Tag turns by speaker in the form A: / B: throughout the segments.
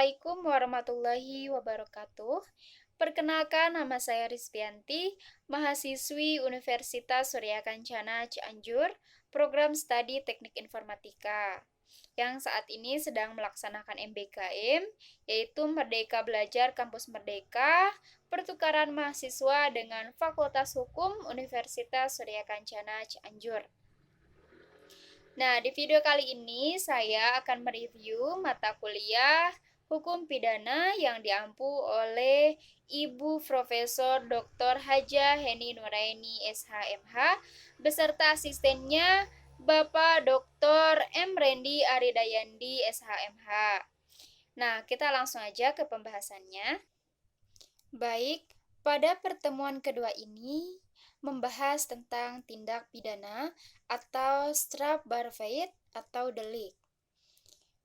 A: Assalamualaikum warahmatullahi wabarakatuh. Perkenalkan, nama saya Rizvianti, mahasiswi Universitas Surya Kencana Cianjur, program studi Teknik Informatika, yang saat ini sedang melaksanakan MBKM, yaitu Merdeka Belajar Kampus Merdeka, pertukaran mahasiswa dengan Fakultas Hukum Universitas Surya Kencana Cianjur. Nah, di video kali ini saya akan mereview mata kuliah Hukum Pidana yang diampu oleh Ibu Profesor Dr. Haja Heni Nuraini SHMH beserta asistennya Bapak Dr. M. Rendi Aridayandi SHMH. Nah, kita langsung aja ke pembahasannya. Baik, pada pertemuan kedua ini membahas tentang tindak pidana atau strafbarfeit atau delik.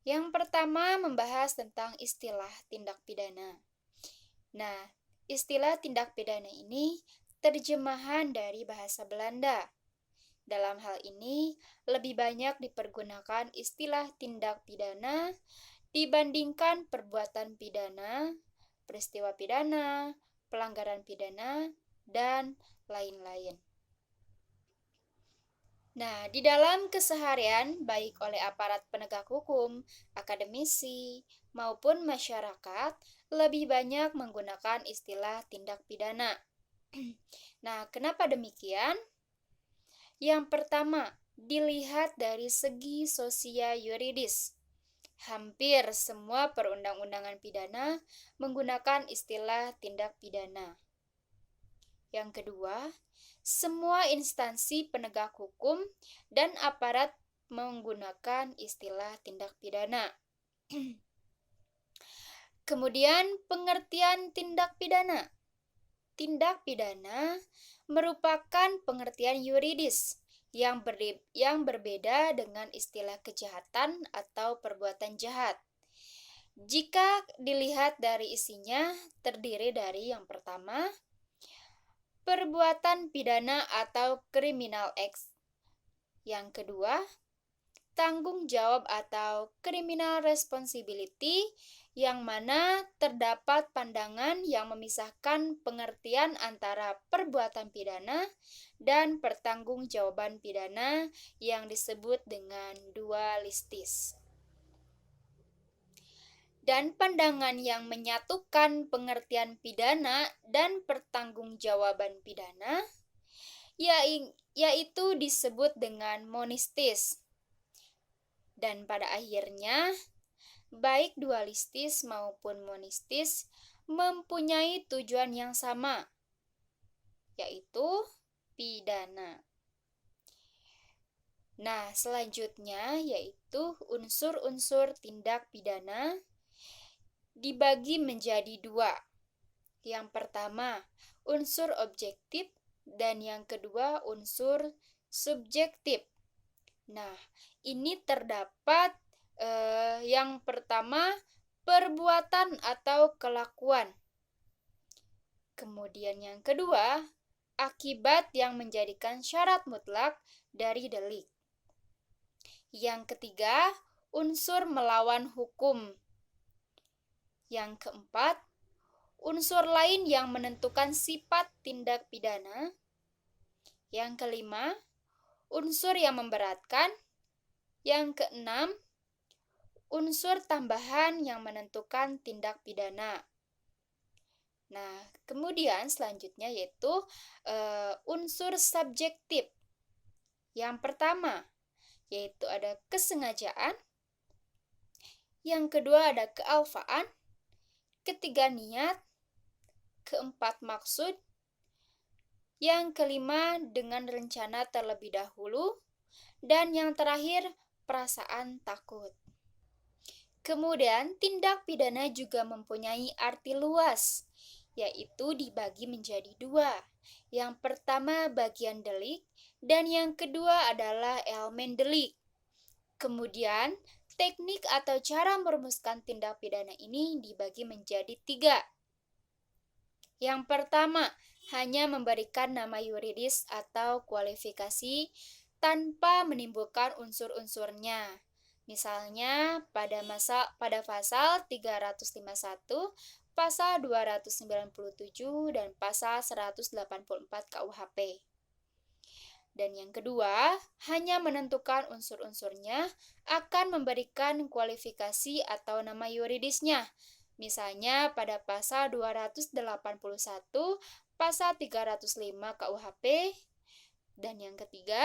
A: Yang pertama membahas tentang istilah tindak pidana. Nah, istilah tindak pidana ini terjemahan dari bahasa Belanda. Dalam hal ini, lebih banyak dipergunakan istilah tindak pidana dibandingkan perbuatan pidana, peristiwa pidana, pelanggaran pidana, dan lain-lain. Nah, di dalam keseharian, baik oleh aparat penegak hukum, akademisi, maupun masyarakat, lebih banyak menggunakan istilah tindak pidana. Nah, kenapa demikian? Yang pertama, dilihat dari segi sosial yuridis. Hampir semua perundang-undangan pidana menggunakan istilah tindak pidana. Yang kedua, semua instansi penegak hukum dan aparat menggunakan istilah tindak pidana. Kemudian, pengertian tindak pidana. Tindak pidana merupakan pengertian yuridis yang berbeda dengan istilah kejahatan atau perbuatan jahat. Jika dilihat dari isinya, terdiri dari yang pertama, perbuatan pidana atau criminal acts. Yang kedua, tanggung jawab atau criminal responsibility, yang mana terdapat pandangan yang memisahkan pengertian antara perbuatan pidana dan pertanggungjawaban pidana yang disebut dengan dualistis. Dan pandangan yang menyatukan pengertian pidana dan pertanggungjawaban pidana yaitu disebut dengan monistis. Dan pada akhirnya, baik dualistis maupun monistis mempunyai tujuan yang sama, yaitu pidana. Nah, selanjutnya yaitu unsur-unsur tindak pidana dibagi menjadi dua. Yang pertama, unsur objektif, dan yang kedua, unsur subjektif. Nah, ini terdapat yang pertama, perbuatan atau kelakuan. Kemudian yang kedua, akibat yang menjadikan syarat mutlak dari delik. Yang ketiga, unsur melawan hukum. Yang keempat, unsur lain yang menentukan sifat tindak pidana. Yang kelima, unsur yang memberatkan. Yang keenam, unsur tambahan yang menentukan tindak pidana. Nah, kemudian selanjutnya yaitu unsur subjektif. Yang pertama, yaitu ada kesengajaan. Yang kedua ada kealfaan. Ketiga, niat. Keempat, maksud. Yang kelima, dengan rencana terlebih dahulu. Dan yang terakhir, perasaan takut. Kemudian, tindak pidana juga mempunyai arti luas, yaitu dibagi menjadi dua. Yang pertama, bagian delik, dan yang kedua adalah elemen delik. Kemudian, teknik atau cara merumuskan tindak pidana ini dibagi menjadi tiga. Yang pertama, hanya memberikan nama yuridis atau kualifikasi tanpa menimbulkan unsur-unsurnya. Misalnya pada pasal 351, pasal 297 dan pasal 184 KUHP. Dan yang kedua, hanya menentukan unsur-unsurnya akan memberikan kualifikasi atau nama yuridisnya. Misalnya pada pasal 281, pasal 305 KUHP. Dan yang ketiga,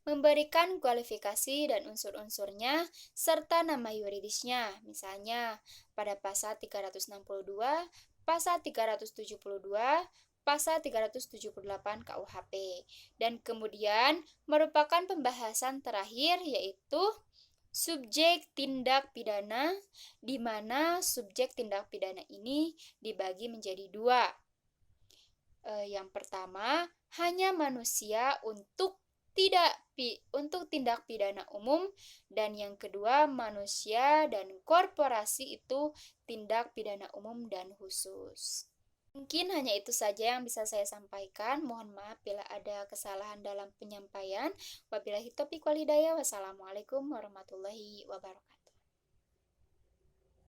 A: memberikan kualifikasi dan unsur-unsurnya serta nama yuridisnya. Misalnya pada pasal 362, pasal 372, pasal 378 KUHP. Dan kemudian merupakan pembahasan terakhir yaitu subjek tindak pidana, di mana subjek tindak pidana ini dibagi menjadi dua. Yang pertama, hanya manusia untuk tindak pidana umum, dan yang kedua manusia dan korporasi itu tindak pidana umum dan khusus. Mungkin hanya itu saja yang bisa saya sampaikan. Mohon maaf bila ada kesalahan dalam penyampaian. Wabillahi taufiq wal hidayah. Wassalamualaikum warahmatullahi wabarakatuh.